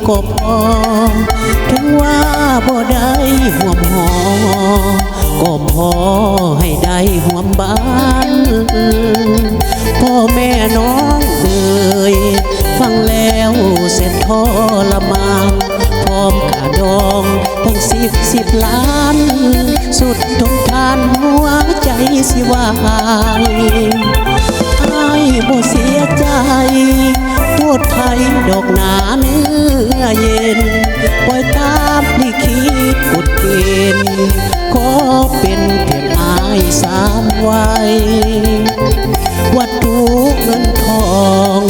ก็พอถึงว่าบ่ได้ห่วมหอก็พอให้ได้ห่วมบ้านพ่อแม่น้องเอ่ยฟังแล้วเส้นทรมานพร้อมค่าดองตั้ง10 ล้านสุดทนทานหัวใจสิวายอ้ายบ่เสียใจโทษไทยดอกหนาเนื้อเย็นปล่อยตามลิขิตกฎเกณฑ์ขอเป็นเพียงอายสามวัยวัตถุเงินทอง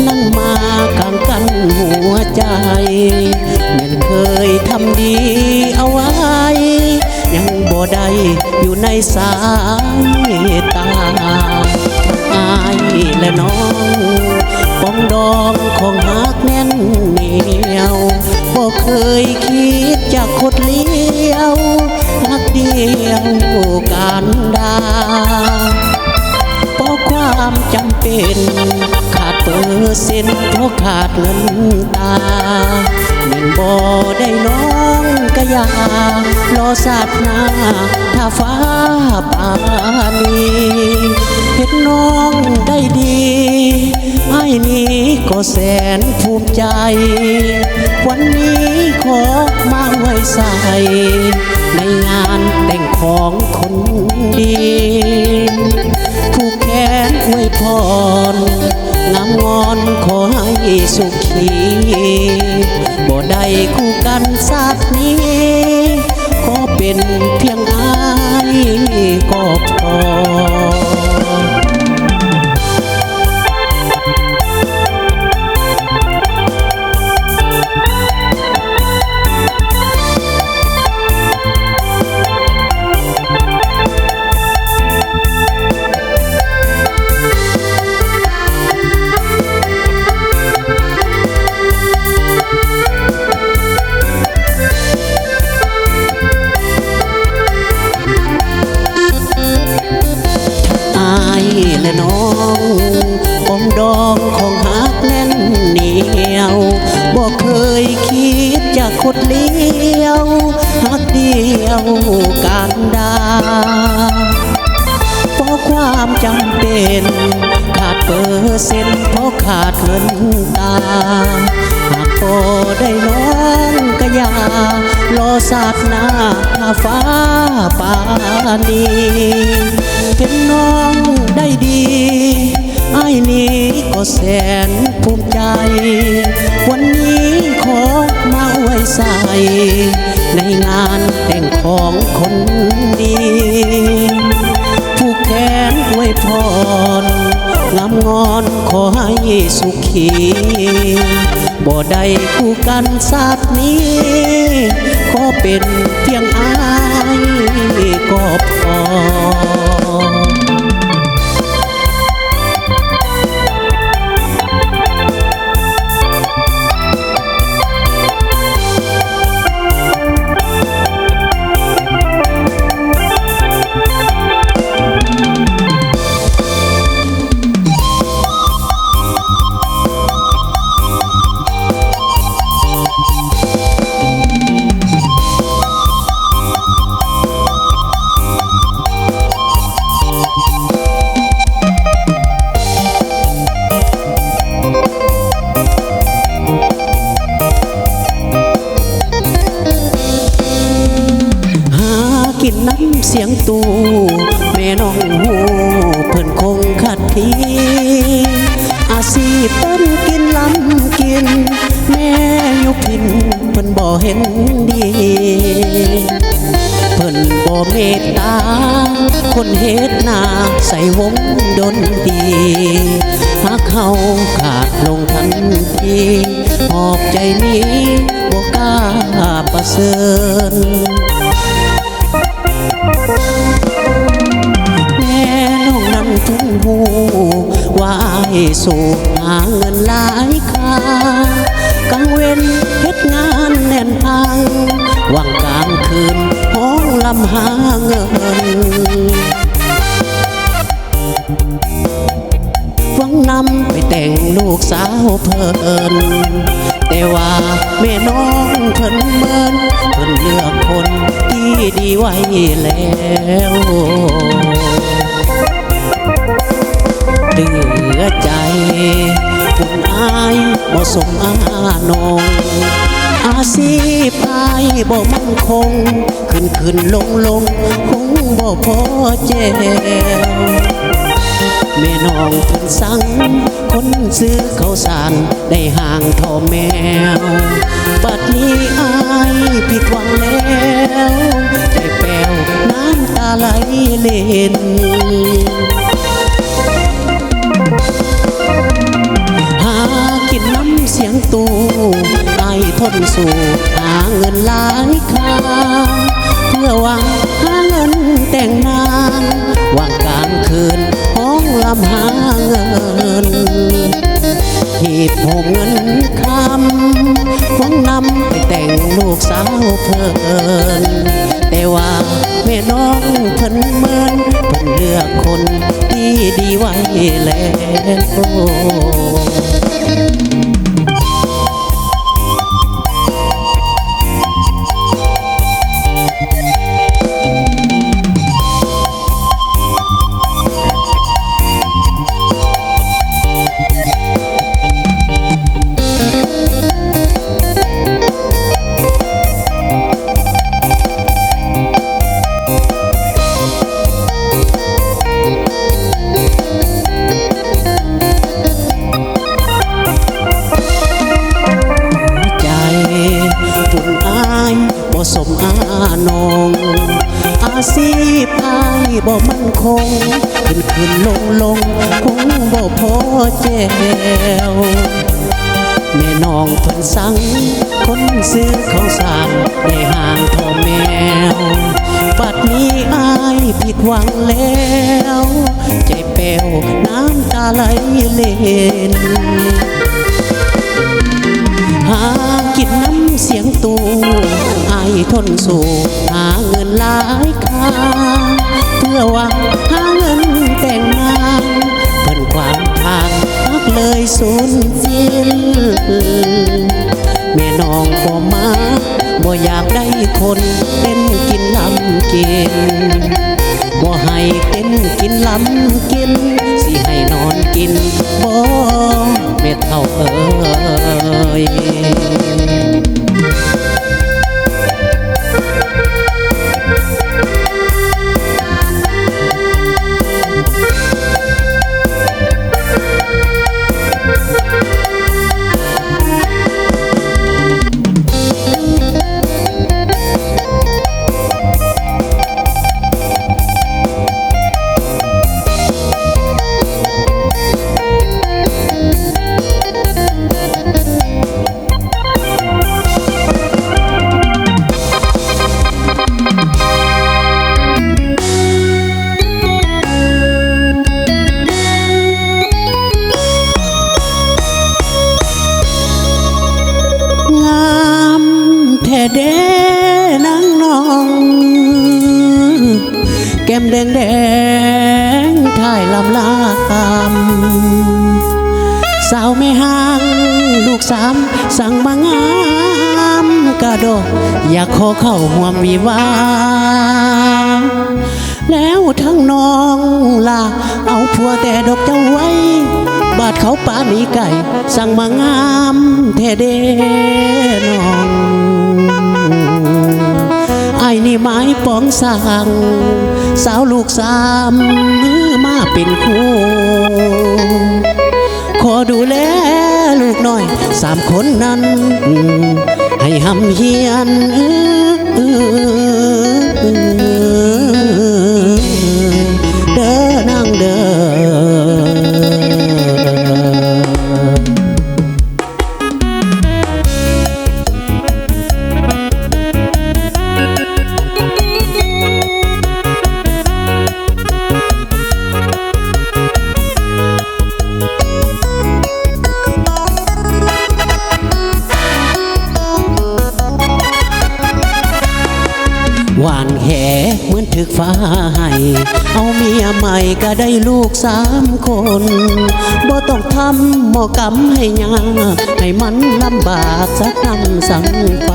นั่นมาข้างกันหัวใจเหมือนเคยทำดีเอาไว้ยังบ่ได้อยู่ในสายตาอายและน้องปองดองของหักแน่นเหนียวบ่เคยคิดจะคดเลี้ยวรักเดียวการดาเพราะความจำเป็นขาดเปอร์เซ็นต์เพราะขาดเงินตาเงินบ่ได้น้องก็อยารอศาสนาถ้าฟ้าปานีเห็นน้องได้ดีไอ้นี้ก็แสนภูมิใจวันนี้ขอมาไว้ใส่ในงานแต่งของคนดีผู้แขนอวยพรงามงอนขอให้สุขีบ่ได้คู่กันชาตินี้ขอเป็นเพียงอายก็พอและน้องปองดองของหักแน่นเหนียวบ่เคยคิดจะคดเลี้ยวหักเดียวการดาเพราะความจำเป็นขาดเปอร์เซ็นต์เพราะขาดเงินตาหากพอได้น้องก็อย่ารอศาสนาถ้าฟ้าปานีเห็นน้องได้ดีไอ้นี้ก็แสนภูมิใจวันนี้ขอมาไว้ใส่ในงานแต่งของคนดีผู้แขนอวยพรงามงอนขอให้สุขีบ่ได้คู่กันชาตินี้ขอเป็นเพียงอายก็พอกินน้ำเสียงตู่แม่น้องหูเพิ่นคงขัดทีอาชีพเต้นกินลำกินแม่ยุพินเพิ่นบ่เห็นดีเพิ่นบ่เมตตาคนเฮ็ดนาใส่วงดนตรีหากเขาขาดลงทันทีหอบใจนี้บ่กล้าประเสริญแม่น้องนั้นถึงหูว่าอ้ายสู่หาเงินหลายค่ากลางเว้นเฮ็ดงานแน่นพังว่างกลางคืนห้องลำหาเงินหวังนำไปแต่งลูกสาว เพิ่นแต่ว่าแม่น้องเพิ่นเมินเพิ่นเลือกคนที่ดีไว้แล้วเหลือใจคุณอายบ่สมอานงอาชีพอายบ่มั่นคงขึ้นลงคงบ่พอแจวแม่น้องเพิ่นสั่งคนซื้อข้าวสารได้ห่างเท่าแมวบัดนี้อายผิดหวังแล้วใจแป้วน้ำตาไหลเล่นหากินน้ำเสียงตูไอ้ทนสู่หาเงินหลายค่าเพื่อหวังหาเงินแต่งงานว่างกลางคืนห้องลำหาเงินหีบโหมเงินคำหวังนำไปแต่งลูกสาวเพิ่นแต่ว่าแม่น้องเพิ่นเมินเพิ่นเลือกคนที่ดีไว้แล้วสมอานงอาชีพอายบ่มั่นคงขึ้นลงคงบ่พอแจวแม่น้องเพิ่นสั่งคนซื้อข้าวสารได้ห่างเท่าแมวบัดนี้อายผิดหวังแล้วใจแป้วน้ำตาไหลเล่นหากินน้ำเสียงตูไอ้ทนสู่หาเงินหลายค่าเพื่อหวังหาเงินแต่งงานเพิ่นความทางพักเลยสูญสิ้นแม่น้องบ่มาบ่อยากได้คนเต้นกินลำกินบ่ให้เต้นกินลำกินสิให้นอนกินบ่แม่เฒ่าเอ้ยเด้นางน้องแก้มแดงถ่ายลำลำสาวไม่ห่างลูกสามสั่งมางามกระโดดอยากขอเข้าห่วมวิวาแล้วทั้งน้องล่ะเอาผัวแต่ดอกเจ้าไว้บาดเขาป่าหนีไก่สั่งมางามแท้เด้น้องไอ้นี่ไม้ปองสั่งสาวลูกสามมาเป็นคู่ขอดูแลลูกหน่อย3 คนนั้นให้หำเฮียนเด้อนางเด้อ หวานแหเหมือนถึกฟ้าให้เอาเมียใหม่ก็ได้ลูก3 คนบ่ต้องทำหมอกรรมให้ยากให้มันลำบากสักน้ำสังไฟ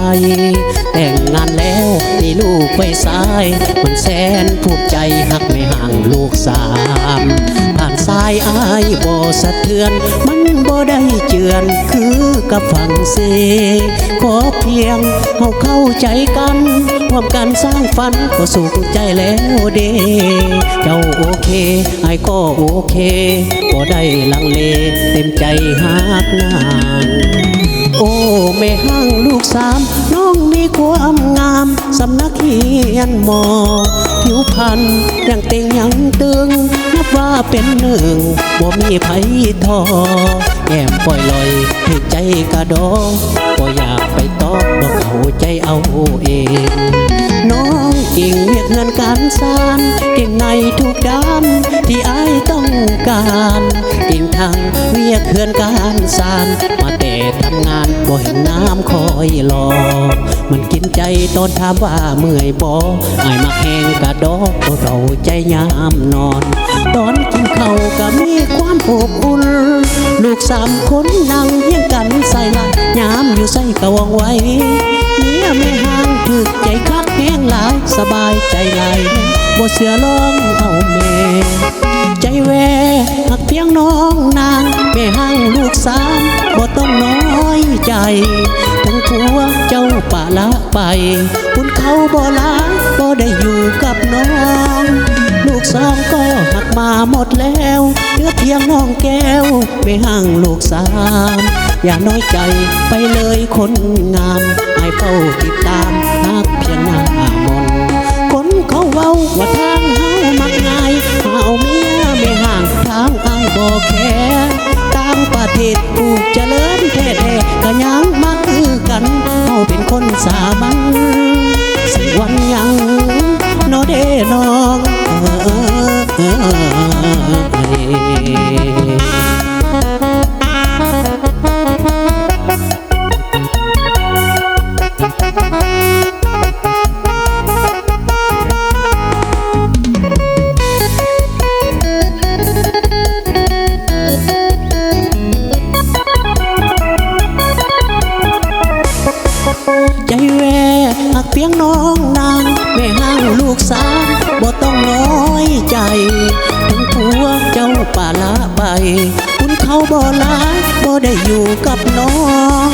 แต่งงานแล้วมีลูกไปสายมันแสนภูมิใจหักไม่ห่างลูก3ผ่านสายอายบ่สะเทือนมันบ่ได้เจือนคือกับฝั่งเสขอเพียงเฮาเข้าใจกันร่วมกันสร้างฝันก็สุขใจแล้วเด้เจ้าโอเคไอ้ก็โอเคบ่ได้ลังเลเต็มใจหักนางโอ้แม่ห้างลูก3น้องมีความงามสำนักเฮียนหมอผิวพรรณยังเต่งยังตึงนับว่าเป็นหนึ่งบ่มีไผทอแก้มปล่อยลอยถึงใจกระดอบ่อยากไปตอบบ่เข้าใจเอาเองน้องเก่งเวียกเงินการสานเก่งในทุกด้านที่อ้ายต้องการเก่งทางเวียกเขื่อนการสานมาแต่ทำงานบ่เห็นน้ำคอยรอมันกินใจตอนถามว่าเมื่อยบ่อ้ายมักแหงกระดอกบ่เข้าใจยามนอนตอนกินข้าวก็มีความอบอุ่นลูก3 คนนั่งเฮียงกันใส่ละยามอยู่ใส่กะวองไว้เมียไม่ห่างถึกใจคักแห้งหลายสบายใจหลายบ่เสือร้องเอาแม่ใจแวหักเพียงน้องนางแม่ห่างลูก3บ่ต้องน้อยใจถึงผัวเจ้าป่าละไปคุณเขาบ่ลาบ่ได้อยู่กับน้องลูก2ก็หักมาหมดแล้วเหลือเพียงน้องแก้วไม่ห่างลูก3อย่าน้อยใจไปเลยคนงามให้เฝ้าติดตามหักเพียงหน้ามนคนเขาเว้าว่าทางเฮามักง่ายเอาเมียไม่ห่างทางอ้ายบ่แค่ต่างประเทศผู้เจริญแท้ๆก็ยังมาคือกันเฮาเป็นคนสามัญสิวันยังโนเดน้องใจแวหักเพียงน้องนางแม่ห่างลูก3บ่ต้องน้อยใจถึงผัวเจ้าป่าละไปคุณเขาบ่ลาบ่ได้อยู่กับน้อง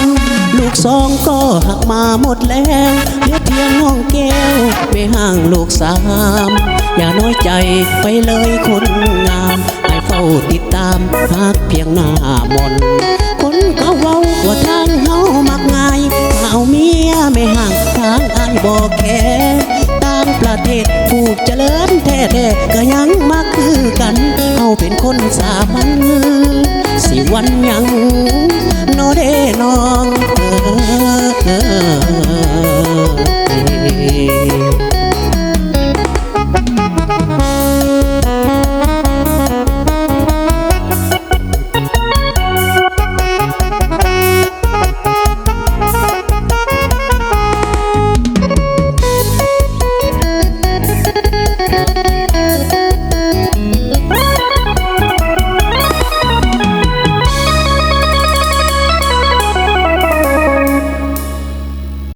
ลูก2ก็หักมาหมดแล้วเหลือเพียงน้องแก้วแม่ห่างลูก3อย่าน้อยใจไปเลยคนงามให้เฝ้าติดตามหักเพียงหน้ามนคนเขาเว้าว่าทางเฮามักง่ายเอาเมียไม่ห่างทางอ้ายบ่แค่ต่างประเทศผู้เจริญแท้ๆก็ยังมาคือกันเฮาเป็นคนสามัญสิวันยัง